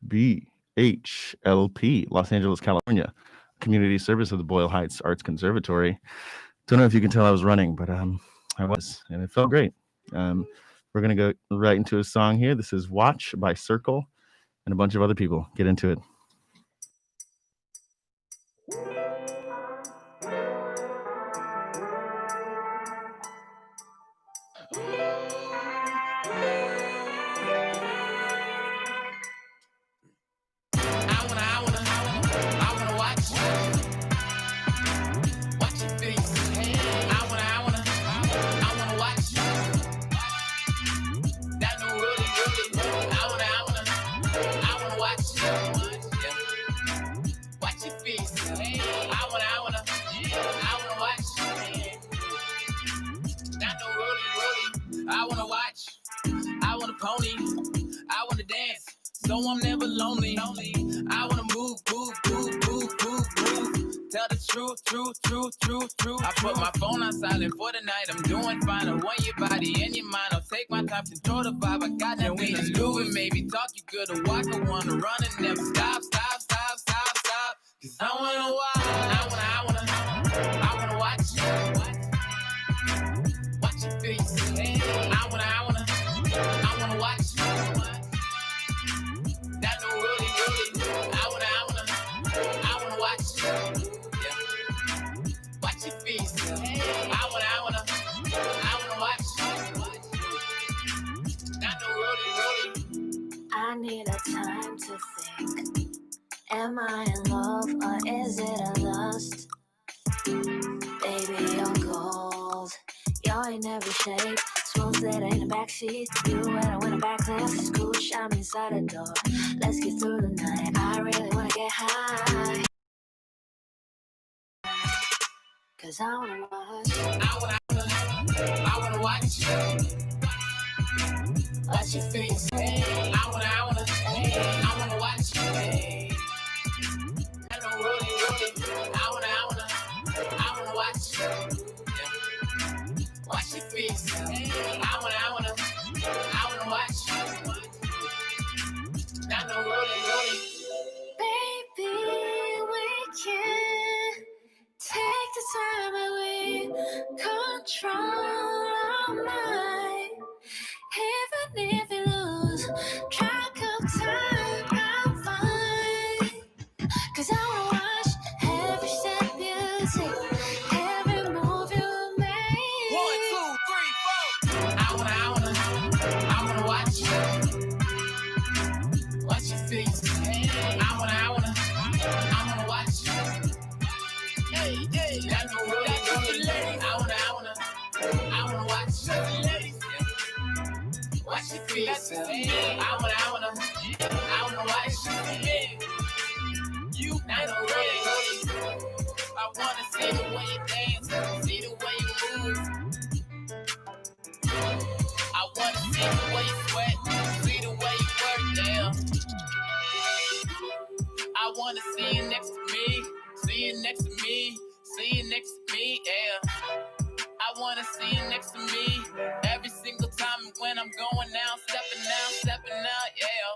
KBHLP, Los Angeles, California, community service of the Boyle Heights Arts Conservatory. Don't know if you can tell I was running, but I was, and it felt great. We're going to go right into a song here. This is Watch by Circle and a bunch of other people. Get into it. I wanna watch, I wanna pony, I wanna dance, so I'm never lonely. I wanna move. Tell the truth. I put my phone on silent for the night. I'm doing fine. I want your body and your mind. I'll take my time, control the vibe. I got that we just moving, maybe talk you good or walk. I wanna run and never stop. Cause I wanna watch, I wanna watch you. Watch your face. I wanna watch you. That no really. I wanna watch you. Yeah. Watch your face. I wanna watch you. That no really. I need a time to think. Am I in love or is it a lust? Baby, you're gold. You're in every shape. Smooth glitter in the backseat. You and I win a backlash. Scooch, I'm inside the door. Let's get through the night. I really wanna get high. Cause I wanna watch. I wanna watch you. Watch your face. I wanna watch you. I know really. I wanna watch you. Yeah. Watch your face. I wanna watch you. I know really. Baby, we can take the time and we control our mind. Even if we lose track of time, I'm fine. Cause I wanna watch every step you take, every move you make. 1, 2, 3, 4. I wanna watch you. Watch your face. I wanna watch you. Hey, I know really. I wanna watch you. Watch your face. I wanna watch you. You know really. I wanna see the way you dance, see the way you move. I wanna see the way you sweat, see the way you work, yeah. I wanna see you next to me, see you next to me, yeah. I wanna see you next to me every single time when I'm going out, stepping out, yeah.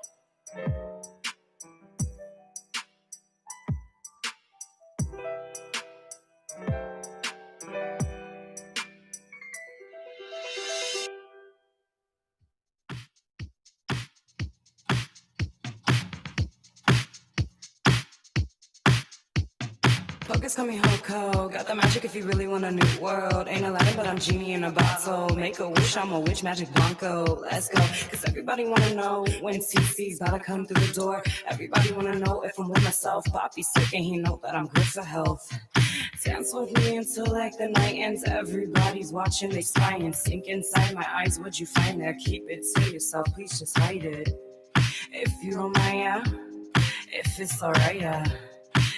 Focus, call me Hoko. Got the magic if you really want a new world. Ain't Aladdin, but I'm genie in a bottle. Make a wish, I'm a witch, magic Blanco. Let's go, cause everybody wanna know when CC's about to come through the door. Everybody wanna know if I'm with myself. Poppy's sick and he know that I'm good for health. Dance with me until like the night ends. Everybody's watching, they spying. Sink inside my eyes, what'd you find there? Keep it to yourself, please just hide it. If you don't mind, yeah. If it's alright, yeah.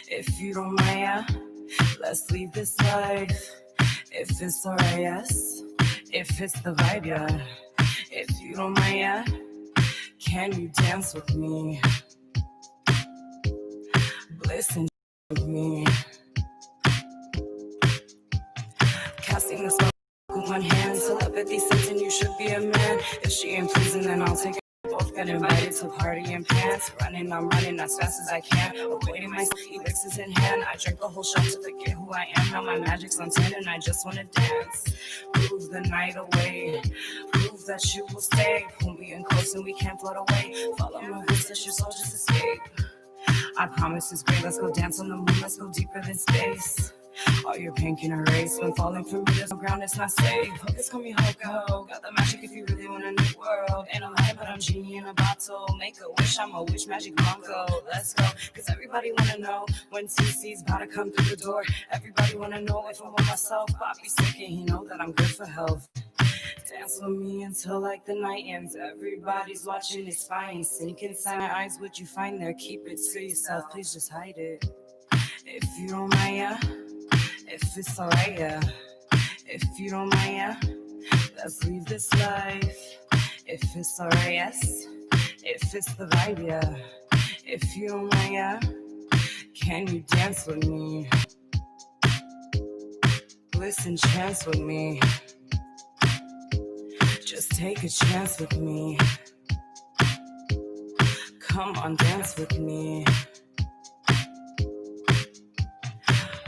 If you don't mind, yeah, let's leave this life. If it's alright, yes. If it's the vibe, yeah. If you don't mind, yeah, can you dance with me? Bliss and with me. Casting the spell with one hand. Telepathy sensing you should be a man. If she ain't pleasing, then I'll take Both got invited to party in pants. Running, I'm running as fast as I can. Avoiding my elixirs in hand. I drink the whole shot to forget who I am. Now my magic's on 10 and I just wanna dance. Prove the night away. Prove that you will stay. Pull me in close and we can't float away. Follow my wrist, let your soul just escape. I promise it's great. Let's go dance on the moon. Let's go deeper than space. All your pain can erase. When falling from me, there's no ground, it's not safe. Focus, call me Hoko. Got the magic if you really want a new world. Ain't a lie, but I'm genie in a bottle. Make a wish, I'm a wish, magic Blanco. Let's go, cause everybody wanna know when CC's about to come through the door. Everybody wanna know if I'm on myself. Bobby's sick and he know that I'm good for health. Dance with me until like the night ends. Everybody's watching, it's fine. Sink inside my eyes, what you find there? Keep it to yourself, please just hide it. If you don't mind, yeah. If it's alright, yeah. If you don't mind, yeah. Let's leave this life. If it's alright, yes. If it's the vibe, yeah. If you don't mind, yeah. Can you dance with me? Listen, chance with me. Just take a chance with me. Come on, dance with me.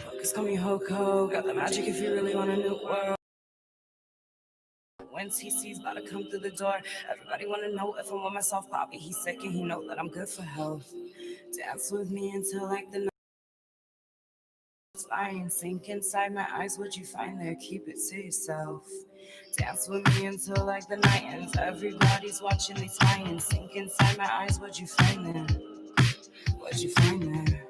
Focus, call me Hoko. Got the magic if you really want a new world. When TC's about to come through the door, everybody wanna know if I'm with myself. Poppy, he's sick and he know that I'm good for health. Dance with me until like the night's fine. Sink inside my eyes, what you find there? Keep it to yourself. Dance with me until like the night ends. Everybody's watching, they spying. Sink inside my eyes, what you find there? What you find there?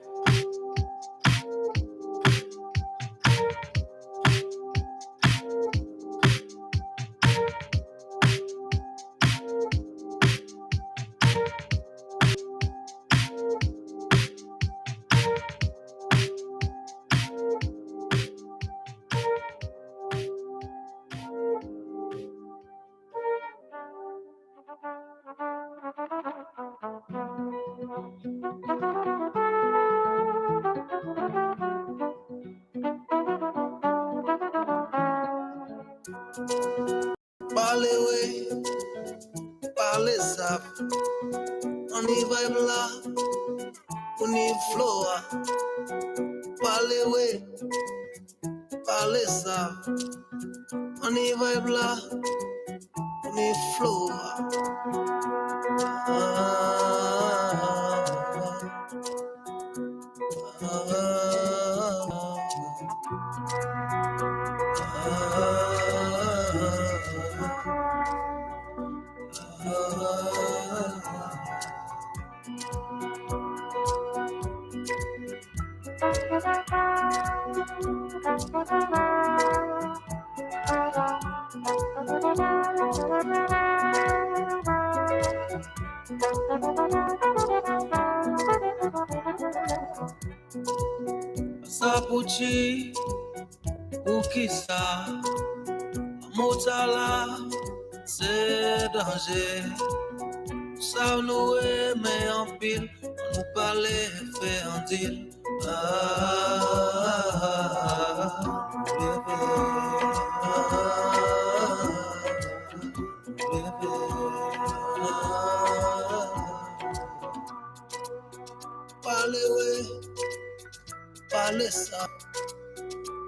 Parlez, parlez ça. On y va là, on y flow. Parlez, parlez ça. On y va là, on y flow. Sapuchi, ou qui ça? Motala, c'est danger. Ça nous aime en pile, nous parler, fait un deal. Parlez, ouais, parlez ça.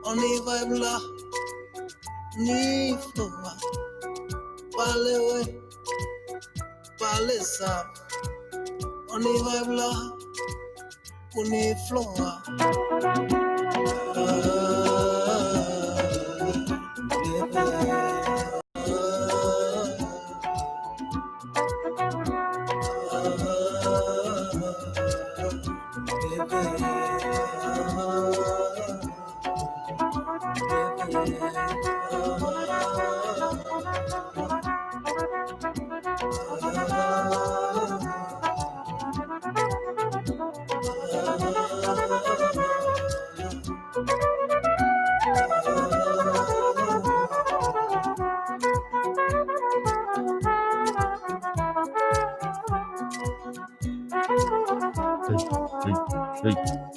On y va là, ni flow. Parlez, ouais, parlez ça. On y va là, on y flow.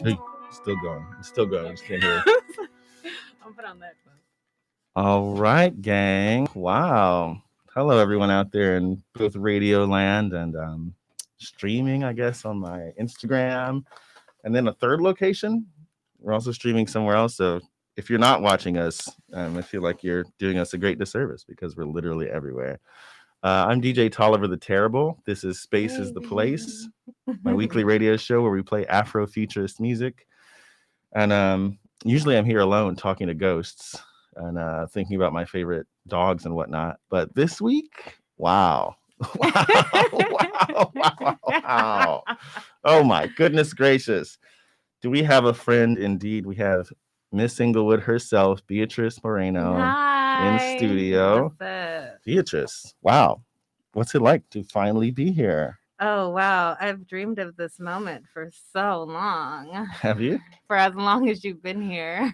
Hey, still going. It's still going. I just can't hear. I'll put on that one. All right, gang. Wow. Hello, everyone out there in both radio land and streaming, I guess, on my Instagram. And then a third location, we're also streaming somewhere else. So if you're not watching us, I feel like you're doing us a great disservice because we're literally everywhere. I'm DJ Tolliver the Terrible. This is Space is the Place, my weekly radio show where we play Afro-futurist music. And usually I'm here alone talking to ghosts and thinking about my favorite dogs and whatnot. But this week, wow. Wow. Oh my goodness gracious. Do we have a friend? Indeed, we have Miss Inglewood herself, Beatrice Moreno, in studio. What's up? Beatrice, wow. What's it like to finally be here? Oh, wow. I've dreamed of this moment for so long. Have you? For as long as you've been here,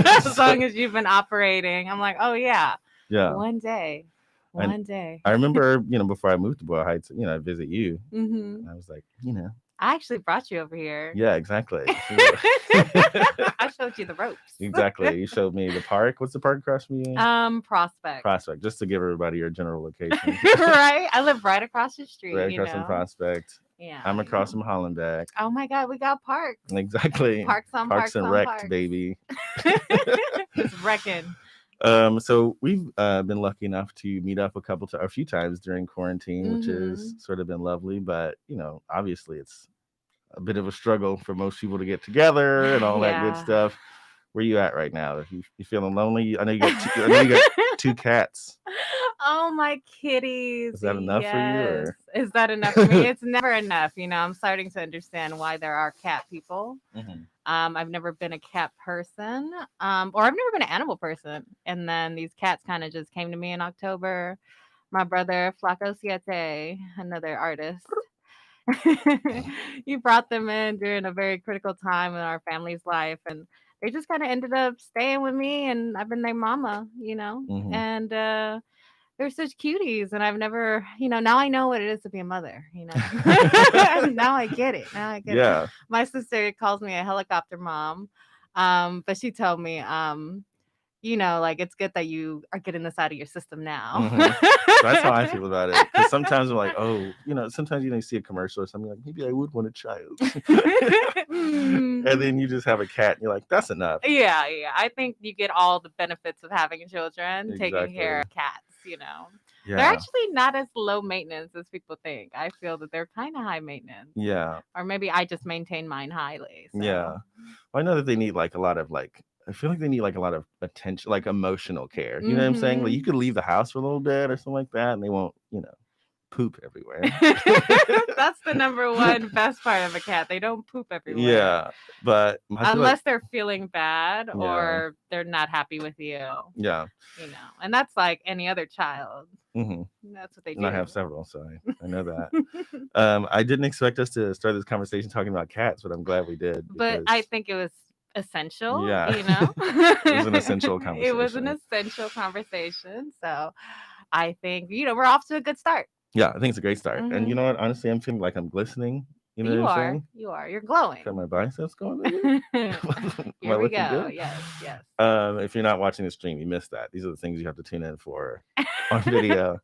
as long as you've been operating. I'm like, oh, yeah. Yeah. One day. One day. I remember, before I moved to Boyle Heights, I visit you. Mm-hmm. And I was like, I actually brought you over here. Yeah, exactly. I showed you the ropes. Exactly. You showed me the park. What's the park across from you? Prospect. Prospect, just to give everybody your general location. Right? I live right across the street. Right across from Prospect. Yeah. I'm across from Hollenbeck. Oh my God, we got parks. Exactly. Parks and Rec, parks. Baby. It's wrecking. So we've been lucky enough to meet up a few times during quarantine, which has sort of been lovely. But obviously it's a bit of a struggle for most people to get together and all that good stuff. Where you at right now? You feeling lonely? I know you got two cats. Oh, my kitties. Is that enough for you? Or? Is that enough for me? It's never enough. I'm starting to understand why there are cat people. Mm-hmm. I've never been a cat person, or I've never been an animal person. And then these cats kind of just came to me in October. My brother, Flaco Siete, another artist. You brought them in during a very critical time in our family's life, and they just kind of ended up staying with me, and I've been their mama, Mm-hmm. and they're such cuties, and I've never, now I know what it is to be a mother, now I get it. Yeah. My sister calls me a helicopter mom, but she told me, like it's good that you are getting this out of your system now. Mm-hmm. That's how I feel about it. Because sometimes I'm like, oh, sometimes you see a commercial or something like, maybe I would want a child. And then you just have a cat and you're like, that's enough. Yeah. I think you get all the benefits of having children, taking care of cats, Yeah. They're actually not as low maintenance as people think. I feel that they're kind of high maintenance. Yeah. Or maybe I just maintain mine highly. So. Yeah. Well, I know that they need a lot of I feel like they need a lot of attention, emotional care. You know what I'm saying? Like you could leave the house for a little bit or something like that, and they won't, poop everywhere. That's the number one best part of a cat. They don't poop everywhere. Yeah, but unless they're feeling bad or they're not happy with you. Yeah. And that's like any other child. Mm-hmm. That's what they do. And I have several, so I know that. I didn't expect us to start this conversation talking about cats, but I'm glad we did. But I think it was essential. Yeah. It was an essential conversation. It was an essential conversation. So I think, we're off to a good start. Yeah, I think it's a great start. And you know what? Honestly, I'm feeling like I'm glistening. You know what I'm saying? You are. You're glowing. Got my biceps going on. Here we go. Good? Yes. If you're not watching the stream, you missed that. These are the things you have to tune in for on video.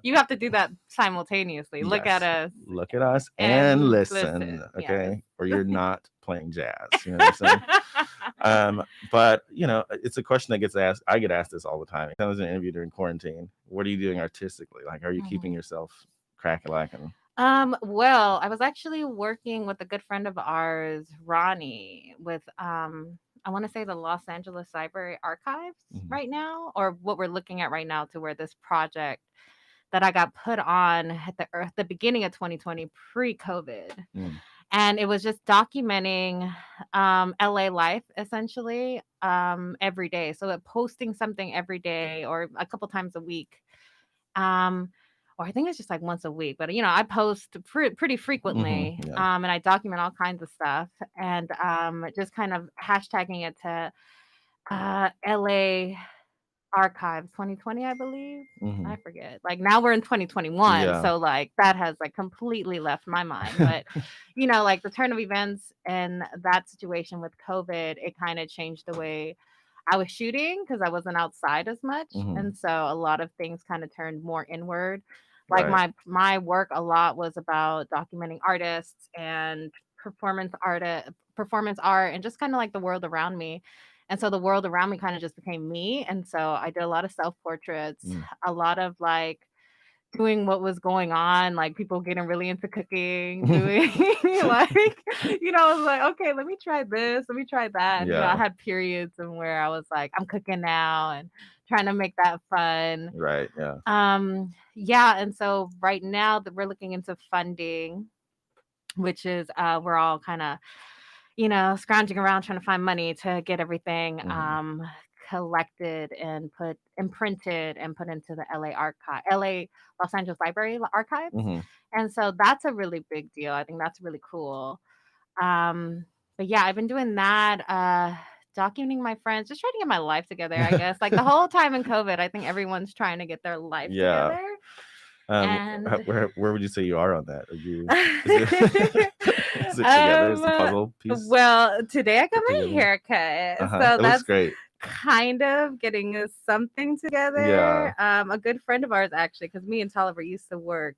You have to do that simultaneously. Look at us. Look at us and listen. Okay. Yes. Or you're not playing jazz. You know what I'm saying? But it's a question that gets asked. I get asked this all the time. I was in an interview during quarantine. What are you doing artistically? Are you keeping yourself crack-a-lacking? Well, I was actually working with a good friend of ours, Ronnie, with I want to say the Los Angeles Library Archives right now, or what we're looking at right now, to where this project that I got put on at the beginning of 2020, pre-COVID. And it was just documenting LA life, essentially, every day. So posting something every day or a couple times a week. Or I think it's just once a week. But, I post pretty frequently. And I document all kinds of stuff. And just kind of hashtagging it to LA Archives 2020, I believe. I forget. Now we're in 2021, so that has completely left my mind. But the turn of events and that situation with COVID, it kind of changed the way I was shooting because I wasn't outside as much, Hmm. and so a lot of things kind of turned more inward. Like Right. my work a lot was about documenting artists and performance art and just kind of like the world around me. And so the world around me kind of just became me. And so I did a lot of self portraits, Mm. a lot of like doing what was going on, like people getting really into cooking, doing like, I was like, okay, let me try this, let me try that. And, I Yeah. had periods and where I was like, I'm cooking now and trying to make that fun. Right. Yeah. Yeah. And so right now that we're looking into funding, which is we're all kind of scrounging around trying to find money to get everything Hmm. collected and put imprinted and put into the LA Los Angeles Library archives. Hmm. And so that's a really big deal. I think that's really cool. But yeah, I've been doing that, documenting my friends, just trying to get my life together, I guess. Like the whole time in COVID, I think everyone's trying to get their life Yeah. together. And Where would you say you are on that? Are you? Is it, is it together? Is the um, puzzle piece well, today I got put my together? haircut, Uh-huh. so It looks that's great. kind of getting us something Yeah. together. A good friend of ours, actually, because me and Tolliver used to work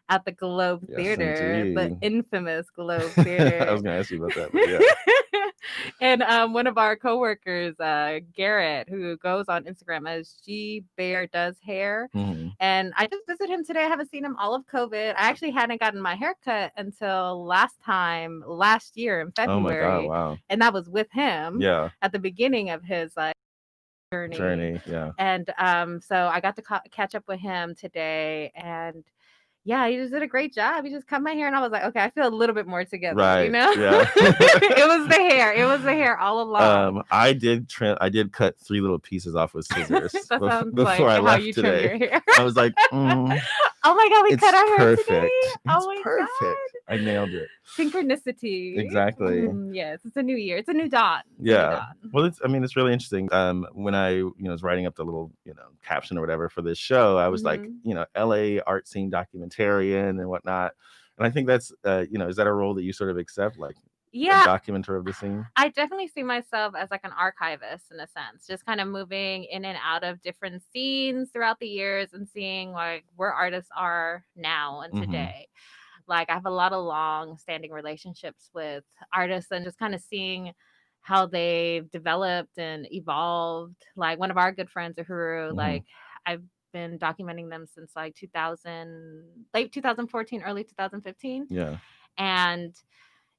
at the Globe Yes, Theater, the indeed. infamous Globe I was Theater. gonna ask you about that, but yeah. And one of our coworkers, Garrett, who goes on Instagram as G Bear Does Hair, Hmm. and I just visited him today. I haven't seen him all of COVID. I actually hadn't gotten my haircut until last year in Oh my God! February, Wow. and that was with him Yeah. at the beginning of his journey. Journey. Yeah. And so I got to catch up with him today, and yeah, he just did a great job. He just cut my hair, and I was like, okay, I feel a little bit more together, Right. Yeah. It was the hair. It was the hair all along. I did cut 3 little pieces off with scissors That sounds before like I how left you trim your today. hair. I was like, Oh my God, we it's cut our hair today. perfect. Oh It's my perfect. I nailed it. God. Synchronicity. Exactly. Yes, it's a new year. It's a new dawn. It's a new Yeah. dawn. Well, it's really interesting. When I, was writing up the little, caption or whatever for this show, I was like, Mhm. LA art scene documentarian and whatnot. And I think that's, is that a role that you sort of accept, like a Yeah, documenter of the scene? I definitely see myself as like an archivist in a sense, just kind of moving in and out of different scenes throughout the years and seeing like where artists are now and Hmm. today. Like I have a lot of long standing relationships with artists and just kind of seeing how they've developed and evolved. Like one of our good friends, Uhuru, Hmm. like I've been documenting them since like 2014, early 2015. Yeah. And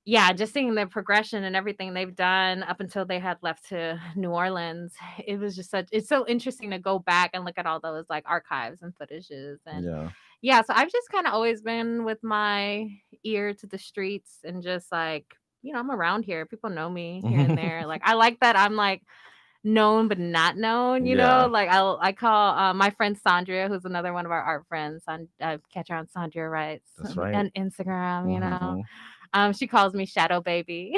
yeah, just seeing the progression and everything they've done up until they had left to New Orleans, it was just it's so interesting to go back and look at all those like archives and footages. And Yeah. yeah, so I've just kind of always been with my ear to the streets and just like, I'm around here. People know me here and there. Like I like that I'm like known but not known, Yeah. like I call my friend Sandra, who's another one of our art friends, on I catch her on Sandra Writes That's right. on Instagram. Hmm. She calls me Shadow Baby.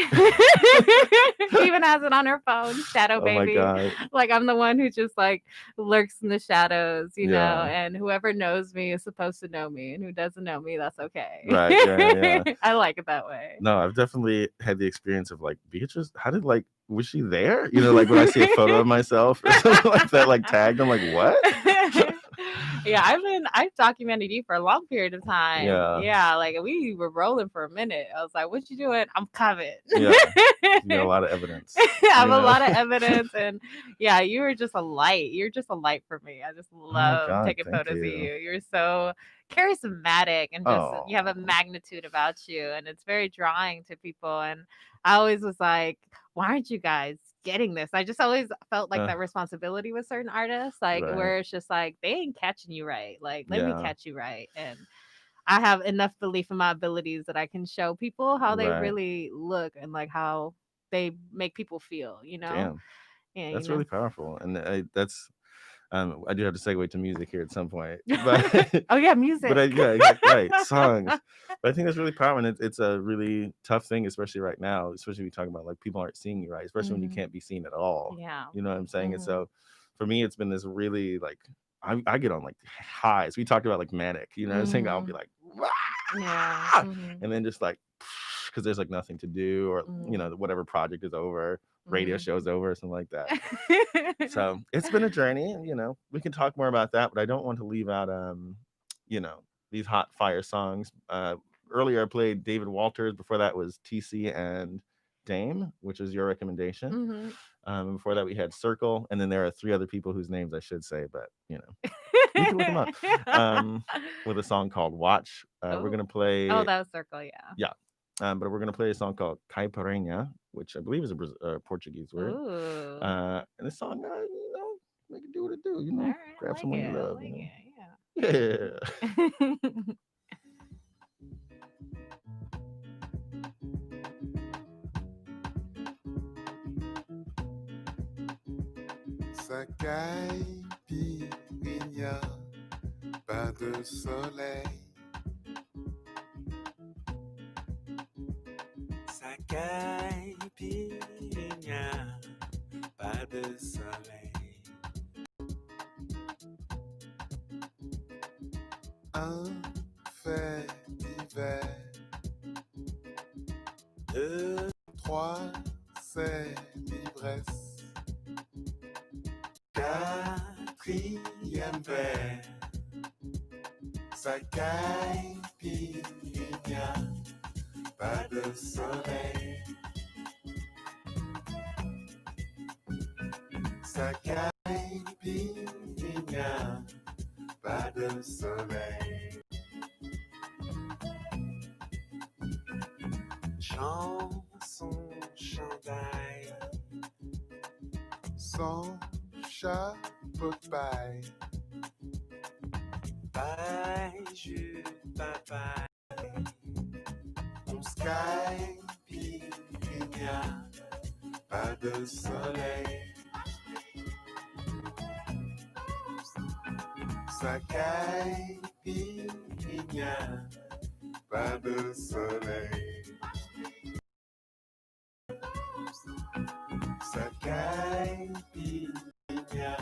She even has it on her phone, Shadow Oh my Baby. God. Like I'm the one who just like lurks in the shadows, Yeah. and whoever knows me is supposed to know me, and who doesn't know me, that's okay. Right. Yeah. I like it that way. No, I've definitely had the experience of like, Beatrice, how did was she there? Like when I see a photo of myself or something like that, like tagged, I'm like, what? Yeah, I've documented you for a long period of time. Yeah. Yeah, like we were rolling for a minute. I was like, what you doing? I'm coming. Yeah. You got a lot of evidence. I have a lot of evidence, and yeah, you were just a light. You're just a light for me. I just Oh my love God, taking thank photos of you. you. You're so charismatic and just you have a Oh. magnitude about you, and it's very drawing to people. And I always was like, why aren't you guys getting this? I just always felt like Uh, that responsibility with certain artists, like right. where it's just like they ain't catching you right. Like let me Yeah. catch you right. And I have enough belief in my abilities that I can show people how they Right. really look and like how they make people feel, Damn. Yeah, That's really powerful. And that's I do have to segue to music here at some point. But Oh yeah, music. yeah, exactly, right. Songs. But I think that's really powerful, and it's a really tough thing, especially right now, especially when you talk about like people aren't seeing you right, especially when you Mhm. can't be seen at all. Yeah. You know what I'm saying? And Mhm. so for me, it's been this really like I get on like highs. We talked about like manic, you know what I'm saying? I'll be Mhm. like, Yeah. "Wah!" Mhm. And then just like, because because there's like nothing to do, or whatever project is over, radio show's over, or something like that. So it's been a journey, and we can talk more about that, but I don't want to leave out these hot fire songs. Earlier I played David Walters. Before that was TC and Dame, which is your recommendation. Before that we had Circle, and then there are 3 other people whose names I should say, but you can look them up. With a song called Watch. We're gonna play. Oh, that was Circle, yeah. Yeah. But we're gonna play a song called Caipirinha, which I believe is a Portuguese word. Ooh. And the song, make it do what it do. Right, grab like someone it, you love. like Yeah. Ça caipirinha, pas de soleil. Ça caipirinha, pas de soleil. Un fait d'hiver, 2, 3, c'est l'ivresse. 4e verre, ça caipirinha, pas de soleil. Ça caipirinha, pas de soleil. Chanson, chandail, sans chapeau de paille. Paille, jus, papaye. On se caipirinha, pas de soleil. Ça caipirinha, pas de soleil. Ça caipirinha,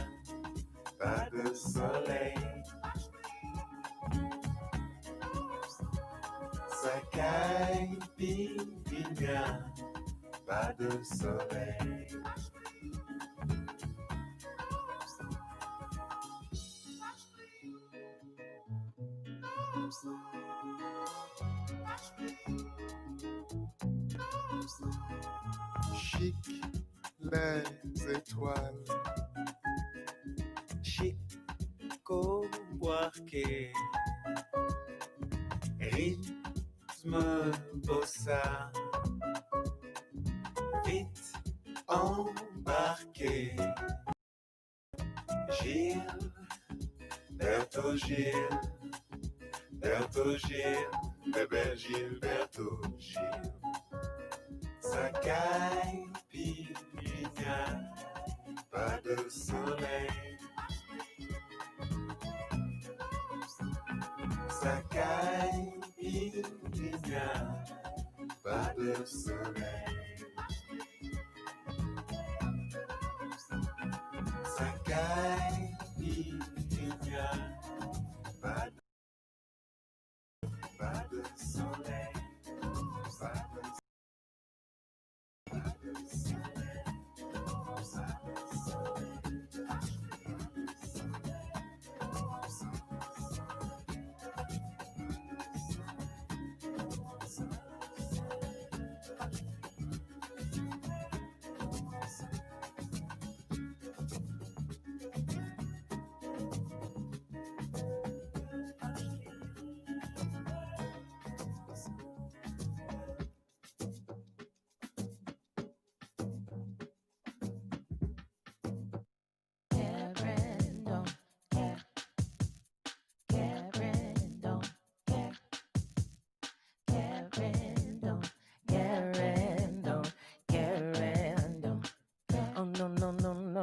pas de soleil. Ça caipirinha, pas de soleil. Chic, les étoiles. Kqbh, rythme bossa, vite embarqué. Gilles, Berto Gilles, Berto Gilles, bébé Gilberto Gilles. Ça caipirinha, pas de soleil. Ça caipirinha, pas de soleil. Ça caipirinha, pas de soleil.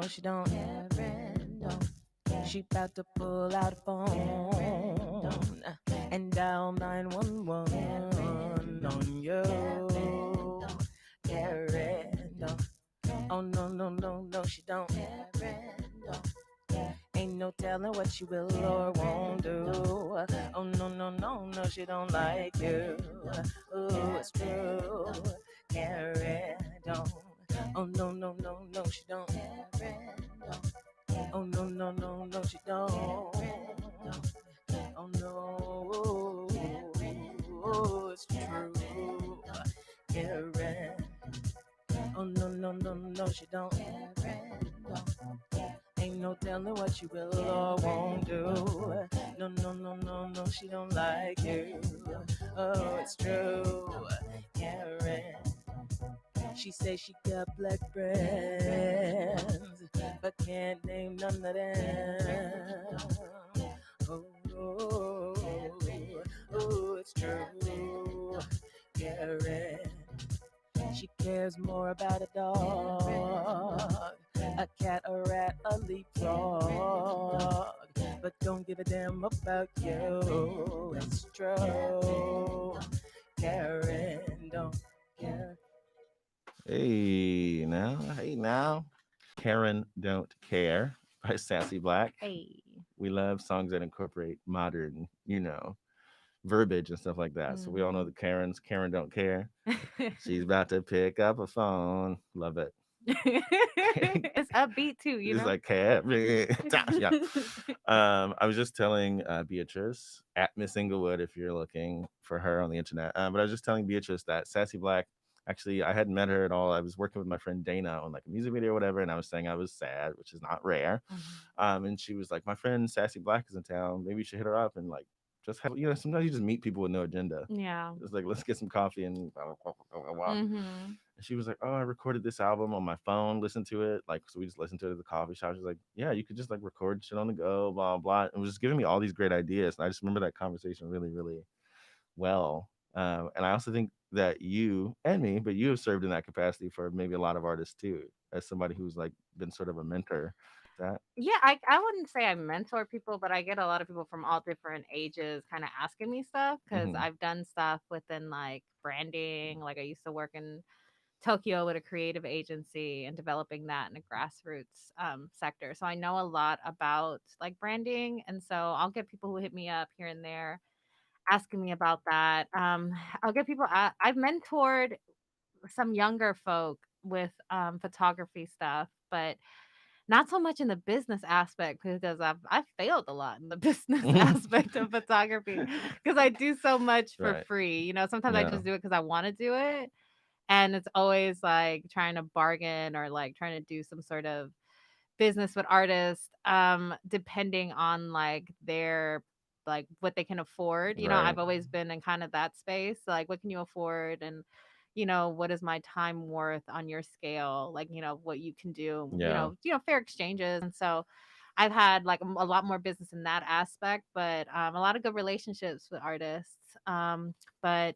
She don't. She about to pull out a phone and dial 911 on you. Karen, oh no, she don't. Ain't no telling what she will or won't do. Oh no, she don't like you. Ooh, it's true. Karen don't. Oh no no no no she don't. Karen don't. Oh no no no no she don't. Oh no, it's true. Karen. Oh no no no no she don't. Ain't no telling what you will or won't do. No no no no no she don't like you. Oh it's true. Karen. She say she got black friends, but can't name none of them. Oh, oh, oh, it's true. Karen. She cares more about a dog, a cat, a rat, a leapfrog, but don't give a damn about you. It's true. Karen don't care. Hey now. Karen Don't Care by Sassy Black. Hey. We love songs that incorporate modern, verbiage and stuff like that. So we all know the Karens. Karen Don't Care. She's about to pick up a phone. Love it. It's upbeat too, you It's know. like cat. Yeah. I was just telling Beatrice at Miss Inglewood if you're looking for her on the internet. But I was just telling Beatrice that Sassy Black. Actually, I hadn't met her at all. I was working with my friend Dana on like a music video or whatever, and I was saying I was sad, which is not rare. And she was like, "My friend Sassy Black is in town. Maybe you should hit her up and like just have sometimes you just meet people with no agenda. Yeah. It's like let's get some coffee and blah, blah, blah, blah, blah. Mm-hmm. And she was like, "Oh, I recorded this album on my phone, listened to it. Like, so we just listened to it at the coffee shop." She's like, "Yeah, you could just like record shit on the go, blah, blah." And was just giving me all these great ideas. And I just remember that conversation really, really well. And I also think that you and me, but you have served in that capacity for maybe a lot of artists too, as somebody who's like been sort of a mentor. That, Yeah, I wouldn't say I mentor people, but I get a lot of people from all different ages kind of asking me stuff because hmm I've done stuff within like branding. Like I used to work in Tokyo with a creative agency and developing that in a grassroots sector. So I know a lot about like branding. And so I'll get people who hit me up here and there asking me about that. I'll get people, I've mentored some younger folk with photography stuff, but not so much in the business aspect because I've failed a lot in the business aspect of photography because I do so much for right. free. You know, sometimes I Yeah. just do it because I want to do it. And it's always like trying to bargain or like trying to do some sort of business with artists, depending on like their like what they can afford. You know, Right. I've always been in kind of that space. Like what can you afford and what is my time worth on your scale? Like, what you can do, Yeah. fair exchanges. And so I've had like a lot more business in that aspect, but a lot of good relationships with artists. But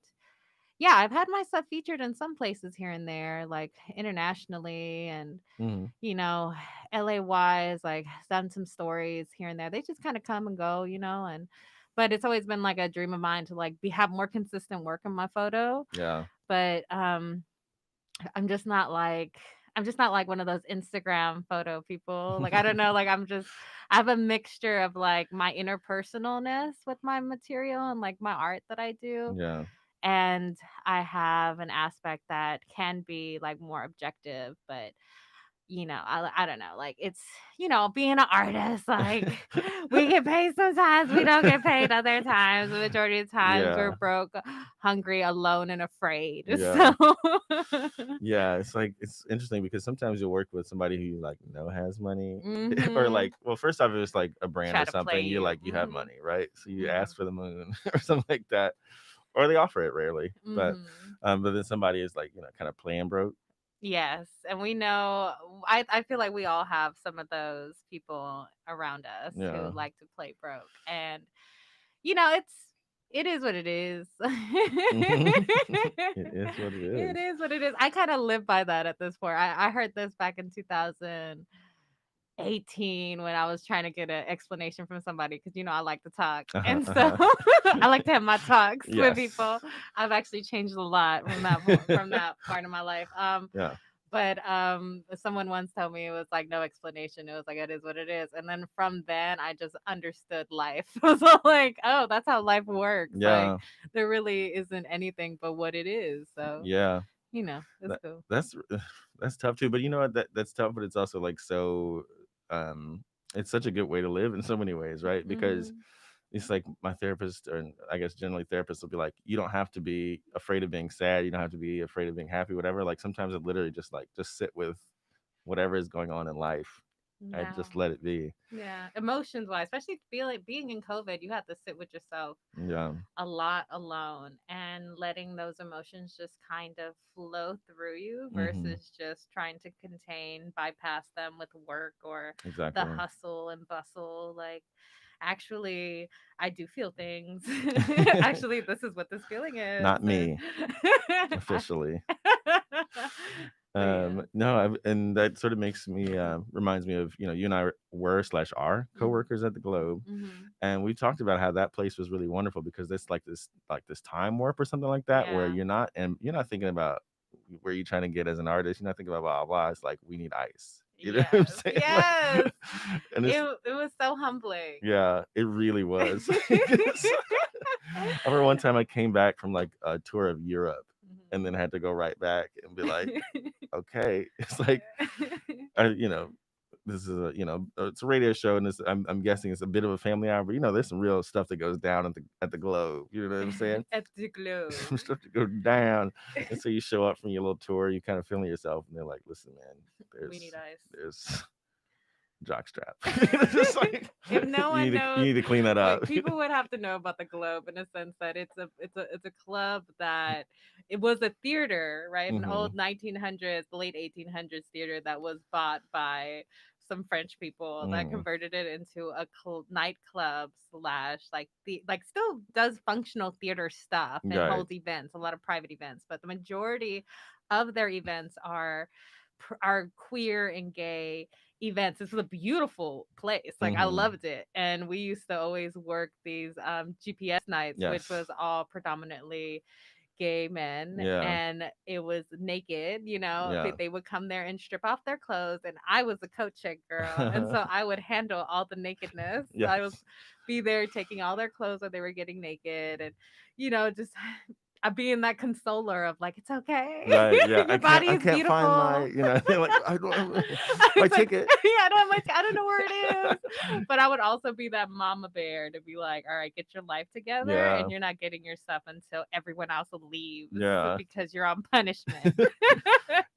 yeah, I've had my stuff featured in some places here and there, like internationally and hmm you know, LA wise, like done some stories here and there. They just kind of come and go, and but it's always been like a dream of mine to like have more consistent work in my photo. Yeah. But I'm just not like one of those Instagram photo people. Like I don't know, like I have a mixture of like my interpersonalness with my material and like my art that I do. Yeah. And I have an aspect that can be like more objective, but I don't know. Like it's, being an artist, like we get paid sometimes, we don't get paid other times. The majority of times we're Yeah. broke, hungry, alone, and afraid. Yeah. So Yeah, it's like it's interesting because sometimes you'll work with somebody who you like know has money, or hmm like, well, first off, if it's like a brand try or to play something, you're you. like you have money, right? So you Yeah. ask for the moon or something like that, or they offer it rarely, hmm but then somebody is like kind of playing broke. Yes, and we know I feel like we all have some of those people around us who Yeah, like to play broke. And it is what it is. it is what it It is. is what it is. I kind of live by that at this point. I heard this back in 2018 when I was trying to get an explanation from somebody because I like to talk. Uh-huh, And so uh-huh. I like to have my talks with Yes. people. I've actually changed a lot from that part of my life. Yeah. But someone once told me it was like no explanation. It was like it is what it is. And then from then I just understood life. So like, oh, that's how life works. Like Yeah, there really isn't anything but what it is. So, yeah. it's That cool. that's that's tough too. But you know what? That's tough, but it's also like so. Um, it's such a good way to live in so many ways, right? Because Mhm. it's like my therapist, or I guess generally therapists will be like, you don't have to be afraid of being sad. You don't have to be afraid of being happy, whatever. Like sometimes it literally just like just sit with whatever is going on in life and Yeah. just let it be. Yeah. Emotions wise, especially feeling being in COVID, you have to sit with yourself Yeah. a lot alone and letting those emotions just kind of flow through you Mm-hmm. versus just trying to contain, bypass them with work or the Exactly. hustle and bustle. Like, actually, I do feel things. Actually, this is what this feeling is. Not And me I- officially. but yeah. No, and that sort of makes me reminds me of you and I were slash are Mm-hmm. coworkers at the Globe, Mm-hmm. and we talked about how that place was really wonderful because it's like this time warp or something like that where Yeah. you're not thinking about where you're trying to get as an artist. You're not thinking about blah blah. It's like we need ice. You know what I'm Yes. saying? Like, Yes. and It it's it was so humbling. yeah, it really was. I remember one time I came back from like a tour of Europe and then had to go right back and be like, okay, it's like I, this is it's a radio show, and I'm guessing it's a bit of a family hour, but there's some real stuff that goes down at the Globe. You know what I'm saying? At the globe. Some stuff to go down, and so you show up from your little tour, you kind of feeling yourself, and they're like, "Listen, man, We need ice. there's jockstrap." It's just like If no one you knows, need to clean that up. like people would have to know about the Globe in a sense that it's a club that it was a theater, right? An Hmm. old 1900s, the late 1800s theater that was bought by some French people that Hmm. converted it into a nightclub slash like still does functional theater stuff and Right. holds events, a lot of private events, but the majority of their events are queer and gay events. This was a beautiful place. Like I Hmm. loved it. And we used to always work these GPS nights, which Yes. was all predominantly gay men, Yeah. and it was naked. Yeah. They would come there and strip off their clothes, and I was a coat check girl, and so I would handle all the nakedness. I would Yes. be there taking all their clothes when they were getting naked, and just being that consoler of like, it's okay. Right. Yeah. Your body I is can't find my. beautiful. They're like, I don't have my It's like, ticket. yeah, I don't know where it is. But I would also be that mama bear to be like, all right, get your life together, Yeah. and you're not getting your stuff until everyone else leaves Yeah. because you're on punishment.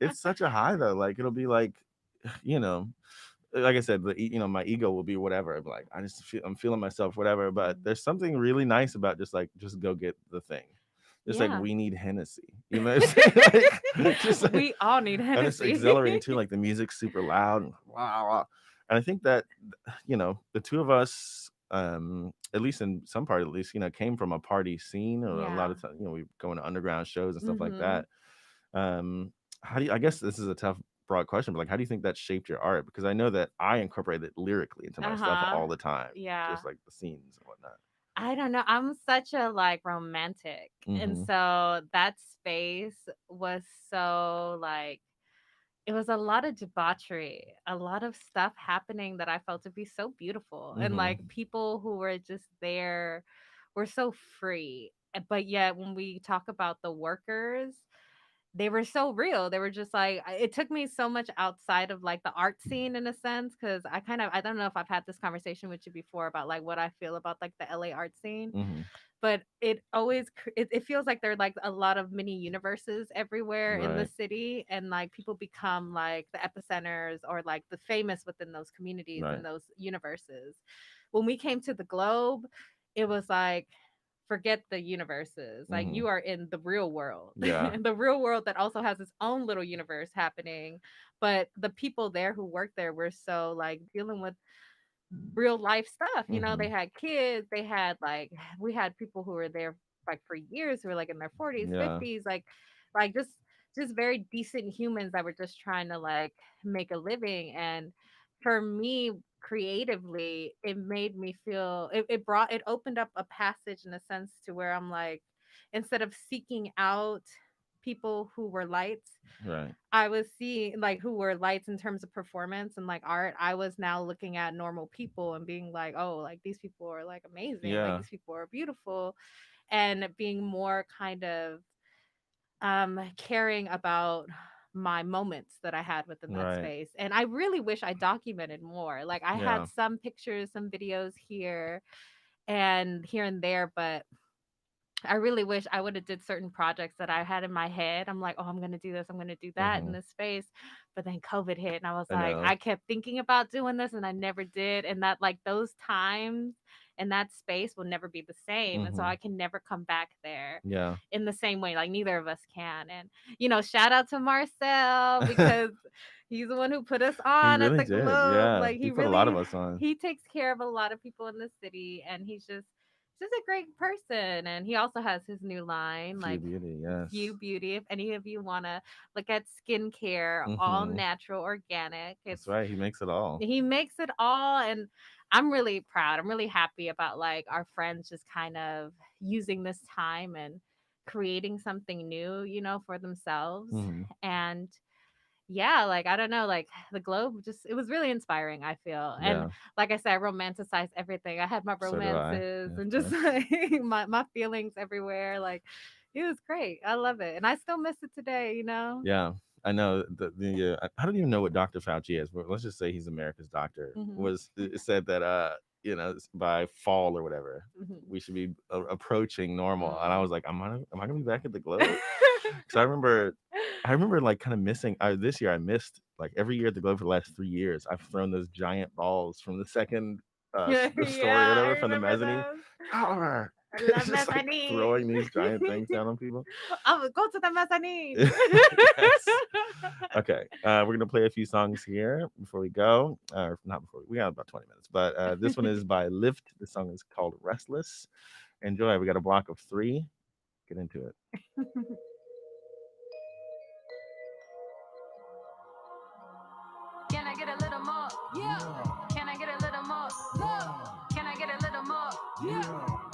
It's such a high though. Like it'll be like, you know, like I said, my ego will be whatever. I'm like, I'm feeling myself, whatever. But Mhm. there's something really nice about just go get the thing. Just like Yeah. we need Hennessy, you know what I'm saying? Like, just like, We all need and it's Hennessy. exhilarating too. Like the music's super loud, and wow, wow. And I think that the two of us, at least in some part, at least came from a party scene. Or a lot Yeah. of times, we go into underground shows and stuff like Hmm. that. Um, how do you? I guess this is a tough, broad question, but like, how do you think that shaped your art? Because I know that I incorporate it lyrically into my stuff Uh-huh. all the time, Yeah. just like the scenes and whatnot. I don't know. I'm such a like romantic. And Mm-hmm. so that space was so like it was a lot of debauchery, a lot of stuff happening that I felt to be so beautiful. And Mm-hmm. like people who were just there were so free. But yet when we talk about the workers, they were so real. They were just like it took me so much outside of like the art scene in a sense because I don't know if I've had this conversation with you before about like what I feel about like the LA art scene, Mm-hmm. but it feels like there are like a lot of mini universes everywhere in the Right. city, and like people become like the epicenters or like the famous within those communities Right. and those universes. When we came to the Globe, it was like forget the universes. Like Mm-hmm. you are in the real world. Yeah. The real world that also has its own little universe happening. But the people there who work there were so like dealing with real life stuff. Mm-hmm. They had kids, they had like we had people who were there like for years who were like in their 40s, Yeah. 50s, like just very decent humans that were just trying to like make a living. And for me creatively, it made me feel it opened up a passage in a sense to where I'm like, instead of seeking out people who were lights. Right. I was seeing like who were lights in terms of performance and like art. I was now looking at normal people and being like, oh, like these people are like amazing. Like Yeah. these people are beautiful, and being more kind of caring about my moments that I had within that Right. space. And I really wish I documented more. Like I Yeah. had some pictures, some videos here and there, but I really wish I would have did certain projects that I had in my head. I'm like, oh, I'm gonna do this, I'm gonna do that in Hmm. this space. But then COVID hit and I was I like, know. I kept thinking about doing this and I never did. And that like those times and that space will never be the same. And so Hmm. I can never come back there Yeah. in the same way. Like neither of us can. And shout out to Marcel because he's the one who put us He on at really the did. Globe. Yeah. Like He he put a lot really of us on. he takes care of a lot of people in the city and he's just a great person. And he also has his new line, Few like Beauty. Yes. View Beauty. If any of you want to look at skincare, all Hmm. natural, organic, That's right. He makes it all. he makes it all. And I'm really proud. I'm really happy about like our friends just kind of using this time and creating something new, for themselves. Hmm. And yeah, like I don't know, like the Globe just it was really inspiring, I feel. And Yeah. like I said, I romanticized everything. I had my So do I. romances Yeah, and of just course. like my feelings everywhere. Like it was great. I love it. And I still miss it today. Yeah, I know I don't even know what Dr. Fauci is, but let's just say he's America's doctor. Hmm. Was it said that by fall or whatever Hmm. we should be approaching normal, and I Mm. was like, am I gonna be back at the Globe? Because I remember like kind of missing. This year I missed like every year at the Globe for the last 3 years. I've thrown those giant balls from the second Yeah, the story or I whatever from the remember mezzanine. those. Oliver, I love just like throwing mezzanine. these giant things down on people. Oh, go to the mezzanine. Yes. Okay. We're gonna play a few songs here before we go. Or not before we got about 20 minutes. But this one is by Lift. The song is called Restless. Enjoy. We got a block of 3. Get into it. Can I get a little more? Yeah. Can I get a little more? Love. Can I get a little more? Yeah.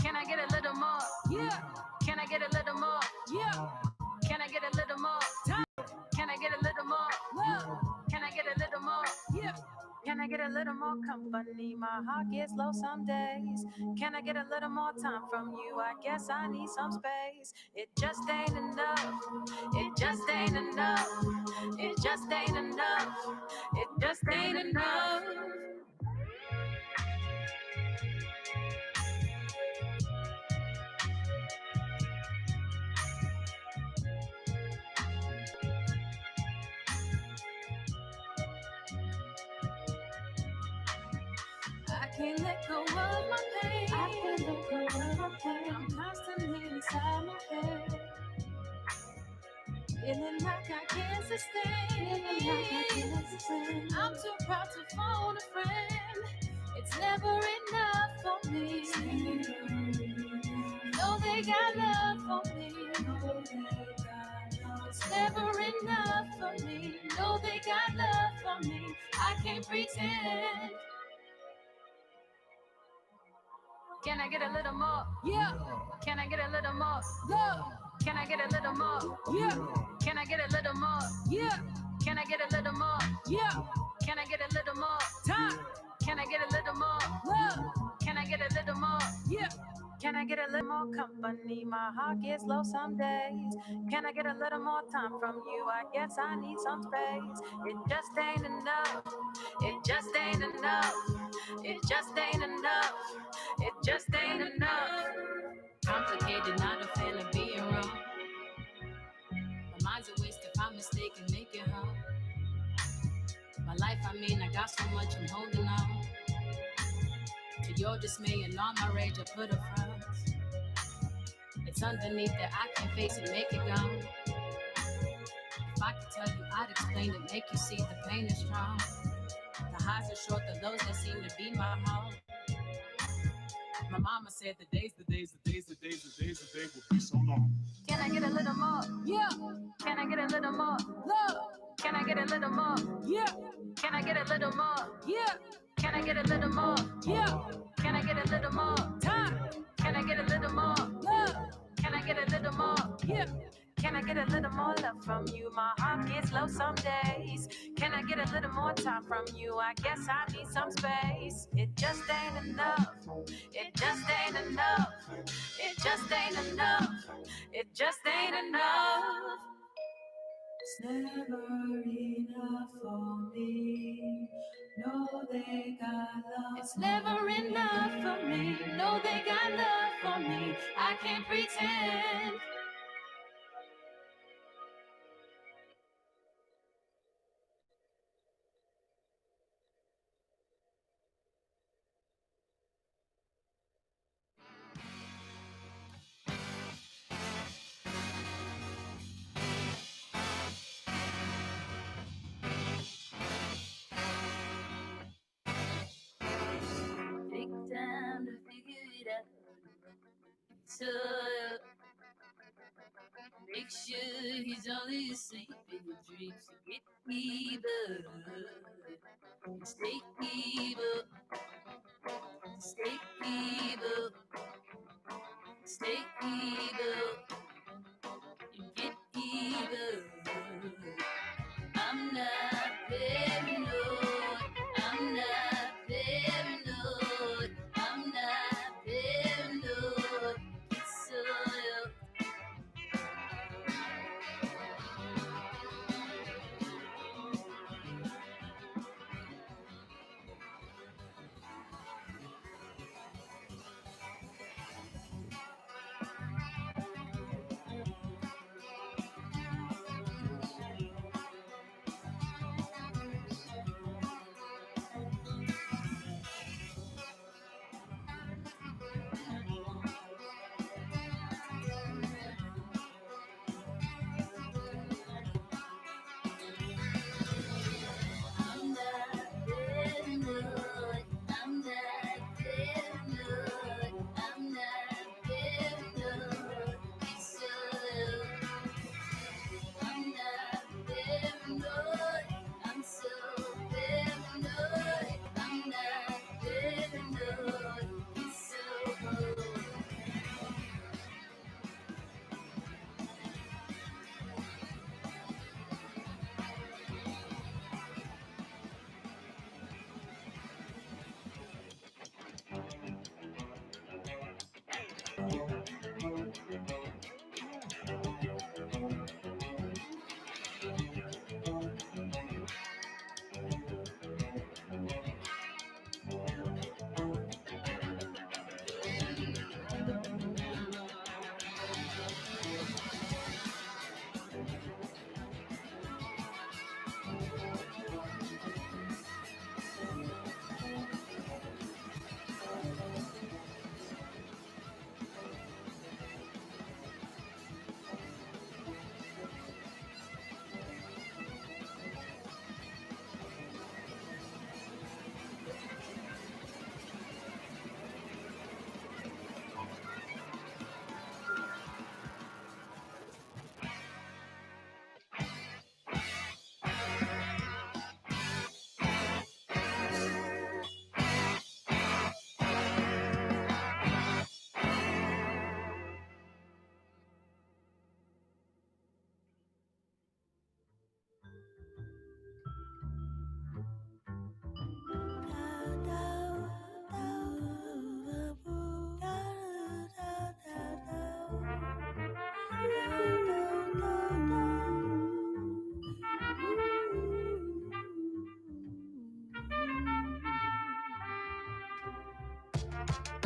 Can I get a little more? Yeah. Can I get a little more? Yeah. Can I get a little more? Time. Can I get a little more? Love. Can I get a little more? Yeah. Can I get a little more company? My heart gets low some days. Can I get a little more time from you? I guess I need some space. It just ain't enough. It just ain't enough. It just ain't enough. It just ain't enough. I can't let go of my pain. I can't let go of my pain. I'm constantly inside my head. Feeling like I can't sustain. I'm too proud to phone a friend. It's never enough for me. No, they got love for me. It's never enough for me. No, they got love for me. I can't pretend. Can I get a little more? Yeah. Can I get a little more? Love. Can I get a little more? Yeah. Can I get a little more? Yeah. Can I get a little more? Yeah. Can I get a little more? Time. Can I get a little more? Love. Can I get a little more? Yeah. Can I get a little more company? My heart gets low some days. Can I get a little more time from you? I guess I need some space. It just ain't enough. It just ain't enough. It just ain't enough. It just ain't enough. Complicated, not a fan of being wrong. My mind's a waste if I'm mistaken, make it home. My life, I got so much I'm holding on. To your dismay and all my rage, I put a front. It's underneath that I can face it, make it gone. If I could tell you, I'd explain it, make you see the pain is strong. The highs are short, the lows that seem to be my home. My mama said the days will be so long. Can I get a little more? Yeah. Can I get a little more? Love. Can I get a little more? Yeah. Can I get a little more? Yeah. Can I get a little more? Yeah. Can I get a little more? Time. Can I get a little more? Love. Can I get a little more? Yeah. Can I get a little more love from you? My heart gets low some days. Can I get a little more time from you? I guess I need some space. It just ain't enough. It just ain't enough. It just ain't enough. It just ain't enough. It's never enough for me. No, they got love. It's never enough for me. No, they got love for me. I can't pretend. Take time to figure it out. So make sure he's only asleep in your dreams. Get evil. Stay evil. Stay evil. Stay evil. Get evil. I'm not paranoid. I'm not paranoid. I'm not paranoid. It's soil. I'm not paranoid. I'm not paranoid. I'm not paranoid. It's soil. I'm not paranoid. I'm so paranoid. I'm not paranoid. It's so.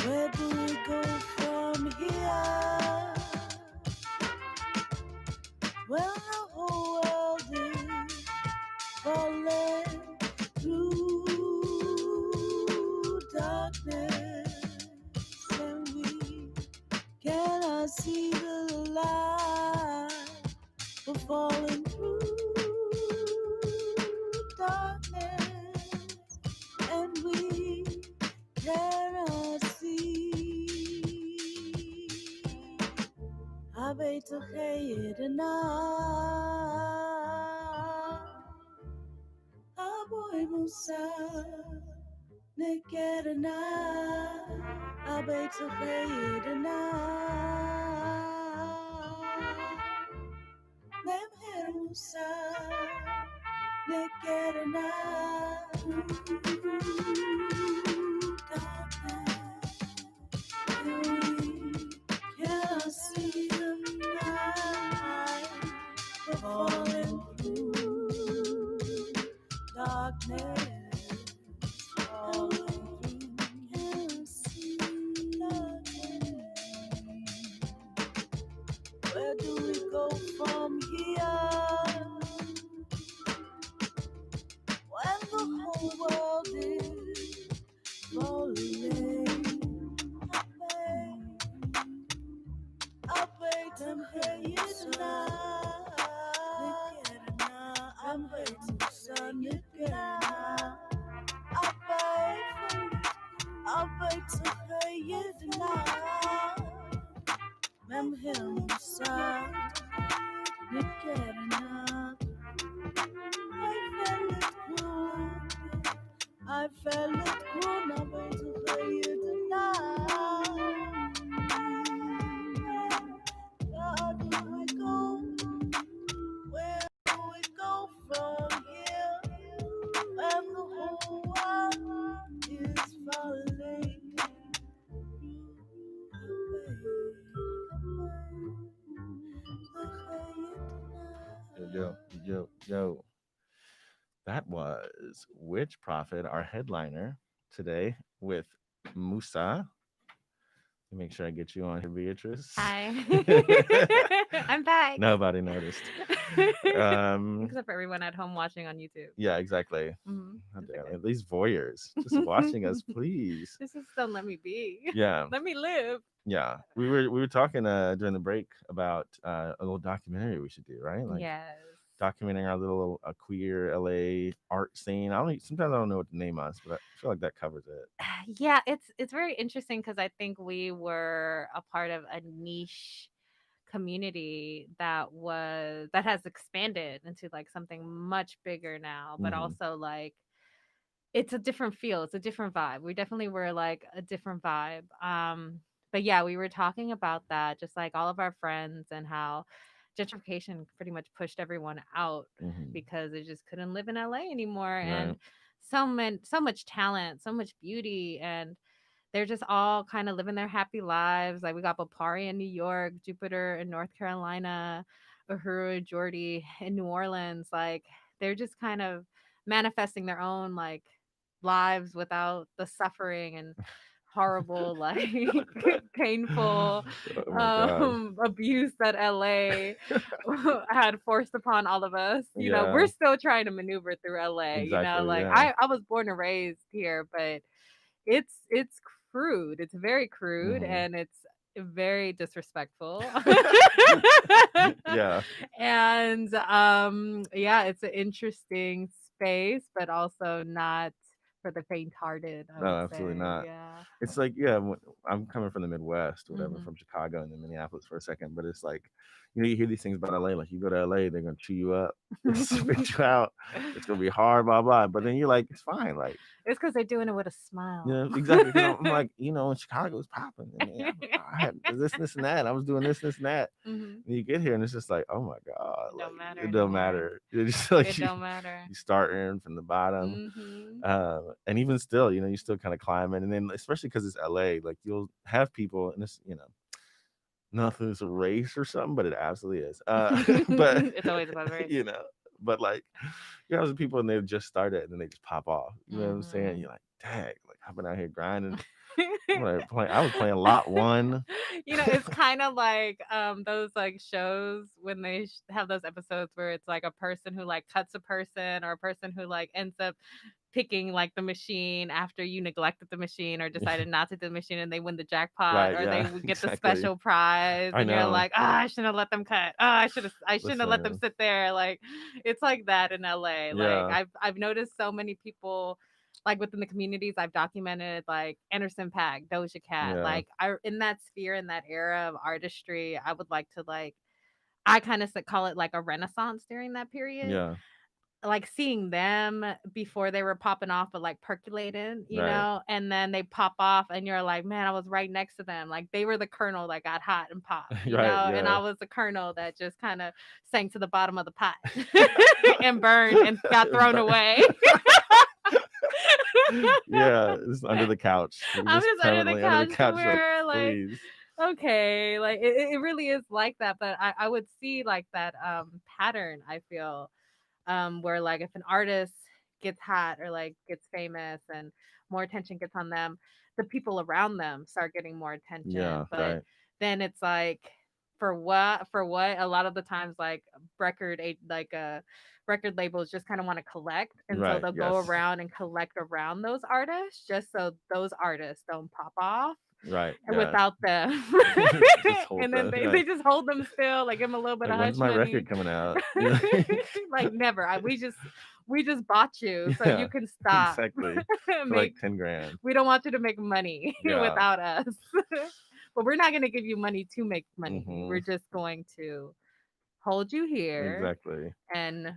Where do we go from here? Well, the whole world is falling through darkness, and we cannot see the light. We're falling through darkness, and we cannot see. حبيت خيرنا أبوي موسى نكرنا حبيت خيرنا Musa, Nikerna, can't see the night falling through darkness, falling through, can't see darkness. Where do we go from here when the whole world is falling? I wait and hear you tonight. I'm waiting, son, again. I wait to hear you tonight. I'm him, son, again. I felt it good. I'm waiting to hear you tonight. Where do we go? Where do we go from here? When the whole world is falling Yo. That was Witch Prophet, our headliner today with Musa. Let me make sure I get you on here, Beatrice. Hi. I'm back. Nobody noticed. Except for everyone at home watching on YouTube. Yeah, exactly. Okay. At least voyeurs just watching us, please. Just don't let me be. Yeah. Let me live. Yeah. We were talking during the break about a little documentary we should do, right? Like Yes. documenting our little queer LA art scene. Sometimes I don't know what the name is, but I feel like that covers it. Yeah, it's very interesting because I think we were a part of a niche community that has expanded into like something much bigger now, but also like it's a different feel, it's a different vibe. We definitely were like a different vibe. But yeah, we were talking about that, just like all of our friends and how gentrification pretty much pushed everyone out because they just couldn't live in LA anymore. And so much talent, so much beauty, and they're just all kind of living their happy lives. Like we got Bapari in New York, Jupiter in North Carolina, Uhuru, Jordy in New Orleans. Like they're just kind of manifesting their own like lives without the suffering and horrible like painful Oh my God. abuse that LA had forced upon all of us. You know, Yeah. we're still trying to maneuver through LA. You know, Exactly, like yeah. I was born and raised here, but it's crude. It's very crude and it's very disrespectful. Yeah. And yeah, it's an interesting space, but also not for the faint-hearted, I No, would absolutely say. not. Yeah. It's like, yeah, I'm coming from the Midwest, whatever, from Chicago and then Minneapolis for a second, but it's like, you hear these things about LA, like you go to LA, they're gonna chew you up, spit you out, it's gonna be hard, blah blah. But then you're like, it's fine, like It's because they're doing it with a smile. exactly. 'Cause I'm like, in Chicago it's popping, and I had this, and that. I was doing this, and that. And you get here, and it's just like, oh my God, Don't matter it don't anymore. matter. It's just like It don't matter. you starting from the bottom. And even still, you still kind of climbing, and then especially because it's LA, like you'll have people, and it's nothing's a race or something, but it absolutely is. But It's always about race. but like you have some people and they just started and then they just pop off. You know what I'm saying? You're like, dang, like I've been out here grinding. I was playing lot one. It's kind of like those like shows when they have those episodes where it's like a person who like cuts a person, or a person who like ends up picking like the machine after you neglected the machine or decided not to do the machine, and they win the jackpot, Right, or yeah, they would get the exactly. special prize, I and you're know. like, I shouldn't have let them cut. I shouldn't have let them Listen. sit there. Like it's like that in LA. Yeah. Like I've noticed so many people like within the communities I've documented, like Anderson .Paak, Doja Cat, Yeah. like I in that sphere, in that era of artistry, I would like to like I kind of call it like a renaissance during that period. Yeah. like seeing them before they were popping off, but like percolating, Right. and then they pop off, and you're like, man, I was right next to them. Like they were the kernel that got hot and popped, Right. and Yeah. I was the kernel that just kind of sank to the bottom of the pot and burned and got thrown away. Yeah, it's under the couch. You're I'm just just under the permanently under the couch couch. Like, somewhere, like, please. okay, like it really is like that. But I would see like that pattern, I feel, where like if an artist gets hot or like gets famous and more attention gets on them, the people around them start getting more Yeah. attention. But Right. then it's like, for what a lot of the times, like record labels just kind of want to collect, and so Right. they'll go Yes. around and collect around those artists just so those artists don't pop off Right. Yeah. without them. Just hold And then the they, right. they just hold them still, like give them a little bit Like, of when's hush my money. record coming out? Like never. We just bought you so you Yeah. can stop. Exactly. For like Make 10 grand. We don't want you to make money Yeah. without us. But we're not going to give you money to make money. Hmm. We're just going to hold you here Exactly. and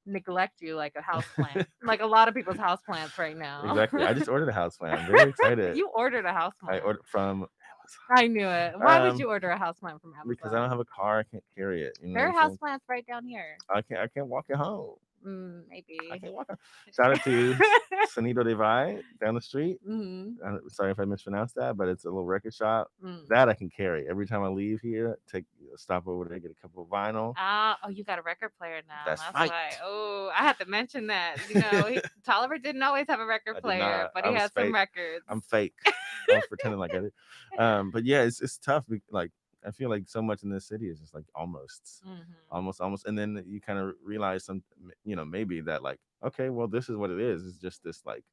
neglect you like a house plant. Like a lot of people's house plants right now. Exactly. I just ordered a house plant. I'm very excited. You ordered a house I plant. ordered from I knew it. Why would Um, you order a house plant from because I don't Amazon? have a car, I can't carry it. You know There what are I'm house saying? plants right down here. I can't walk it home. I Maybe. can't walk home. Shout out to Sonido Divide down the street. Hmm. Sorry if I mispronounced that, but it's a little record shop Mm. that I can carry every time I leave here. Take a stop over there, get a couple of vinyl. Oh, you got a record player now. That's That's right. why. Oh, I have to mention that. Tolliver didn't always have a record I did player, not. but I he was had some fake. records. I'm fake. I was pretending like I did. But yeah, it's tough. Like I feel like so much in this city is just like almost, and then you kind of realize maybe that like, okay, well, this is what it is. It's just this like,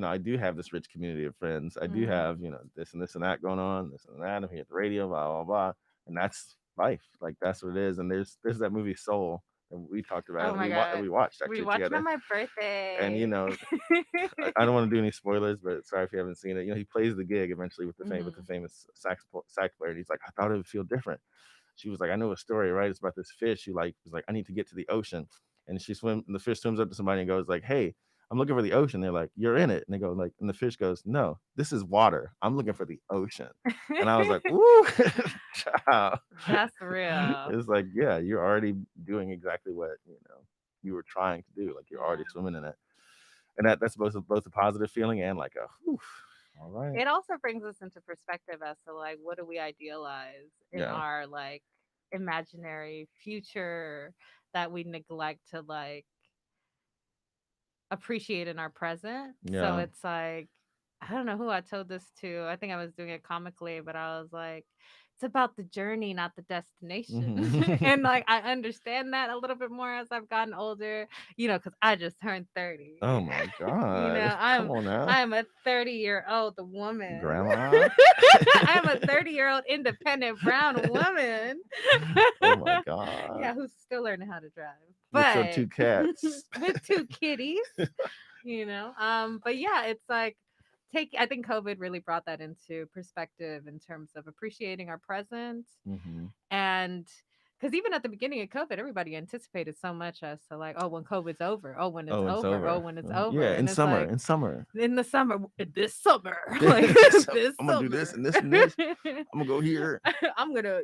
I do have this rich community of friends. I do have this and this and that going on, this and that. I'm here at the radio, blah blah blah, and that's life. Like that's what it is. And there's that movie Soul that we talked about. Oh my That god. we watched We actually watched it together. on my And birthday. I don't want to do any spoilers, but sorry if you haven't seen it. He plays the gig eventually with the Mhm. famous sax player. And he's like, I thought it would feel different. She was like, I know a story, right? It's about this fish who like was like, I need to get to the ocean, and the fish swims up to somebody and goes like, Hey, I'm looking for the ocean. They're like, You're in it, and they go like, and the fish goes, No, this is water. I'm looking for the ocean, and I was like, Ooh, child. That's real. It's like, yeah, you're already doing exactly what you were trying to do. Like you're already Yeah. swimming in it, and that's both a positive feeling and like a whew, all right. It also brings us into perspective as to like what do we idealize in Yeah. our like imaginary future that we neglect to like appreciate in our present. So Yeah. it's like, I don't know who I told this to. I think I was doing it comically, but I was like, it's about the journey, not the destination. And like, I understand that a little bit more as I've gotten older, because I just turned 30. Oh my God. Come on now. I'm a 30-year-old woman. Grandma. I'm a 30-year-old independent brown woman. Oh my God. Yeah, who's still learning how to drive. With your But 2 cats. with 2 kitties, But yeah, it's like I think COVID really brought that into perspective in terms of appreciating our present. Hmm. And because even at the beginning of COVID, everybody anticipated so much as to like, oh, when COVID's over, oh, when it's Oh, it's over, over. oh, when it's over. Yeah, And in it's summer. like, In summer. in the summer, this summer, Yeah, like this this I'm gonna do this and this and this. I'm gonna go here. I'm gonna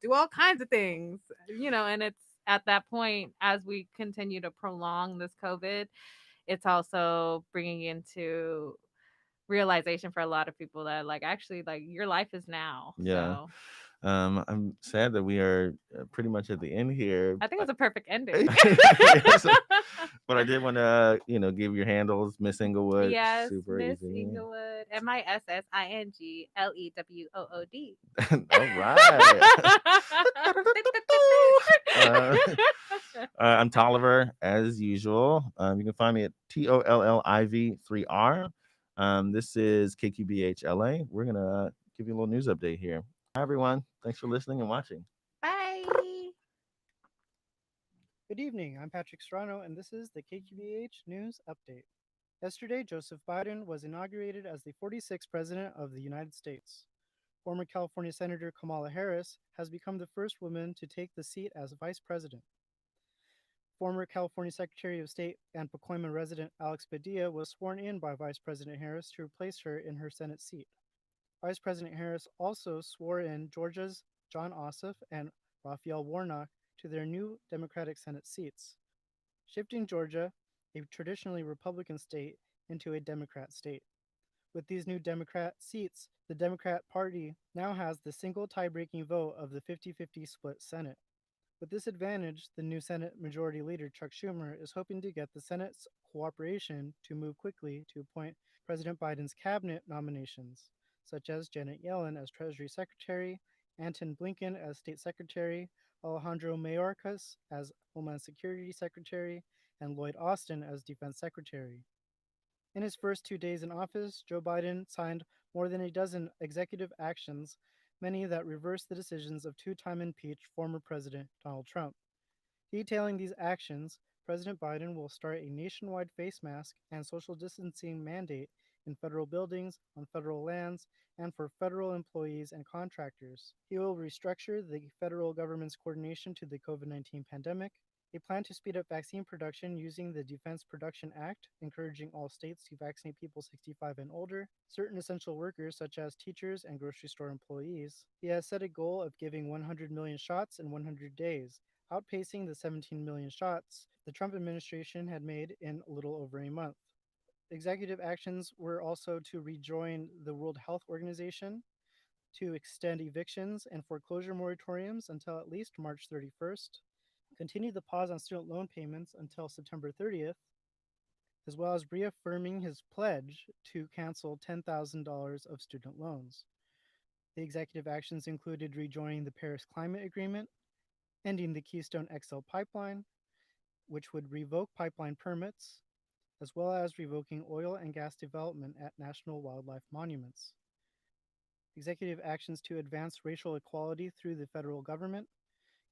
do all kinds of things, and it's at that point as we continue to prolong this COVID, it's also bringing into realization for a lot of people that like actually like your life is now. Yeah. So I'm sad that we are pretty much at the end here. I think it was a perfect ending. Yes, but I did want to, give your handles, Miss Inglewood. Yes, Super Miss easy. Inglewood, MISSINGLEWOOD. All right. I'm Tolliver, as usual. You can find me at TOLLIV3R. This is KQBH LA. We're going to give you a little news update here. Hi, everyone. Thanks for listening and watching. Bye. Good evening. I'm Patrick Serrano, and this is the KQBH News Update. Yesterday, Joseph Biden was inaugurated as the 46th President of the United States. Former California Senator Kamala Harris has become the first woman to take the seat as Vice President. Former California Secretary of State and Pacoima resident Alex Padilla was sworn in by Vice President Harris to replace her in her Senate seat. Vice President Harris also swore in Georgia's John Ossoff and Raphael Warnock to their new Democratic Senate seats, shifting Georgia, a traditionally Republican state, into a Democrat state. With these new Democrat seats, the Democrat Party now has the single tie-breaking vote of the 50-50 split Senate. With this advantage, the new Senate Majority Leader Chuck Schumer is hoping to get the Senate's cooperation to move quickly to appoint President Biden's cabinet nominations, such as Janet Yellen as Treasury Secretary, Anton Blinken as State Secretary, Alejandro Mayorkas as Homeland Security Secretary, and Lloyd Austin as Defense Secretary. In his first 2 days in office, Joe Biden signed more than a dozen executive actions, many that reversed the decisions of two-time impeached former President Donald Trump. Detailing these actions, President Biden will start a nationwide face mask and social distancing mandate in federal buildings, on federal lands, and for federal employees and contractors. He will restructure the federal government's coordination to the COVID-19 pandemic. They plan to speed up vaccine production using the Defense Production Act, encouraging all states to vaccinate people 65 and older, certain essential workers such as teachers and grocery store employees. He has set a goal of giving 100 million shots in 100 days, outpacing the 17 million shots the Trump administration had made in a little over a month. Executive actions were also to rejoin the World Health Organization, to extend evictions and foreclosure moratoriums until at least March 31st, continue the pause on student loan payments until September 30th, as well as reaffirming his pledge to cancel $10,000 of student loans. The executive actions included rejoining the Paris Climate Agreement, ending the Keystone XL pipeline, which would revoke pipeline permits, as well as revoking oil and gas development at national wildlife monuments. Executive actions to advance racial equality through the federal government,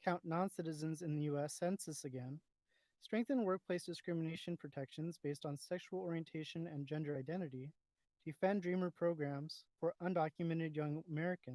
count non-citizens in the U.S. Census again, strengthen workplace discrimination protections based on sexual orientation and gender identity, defend Dreamer programs for undocumented young Americans,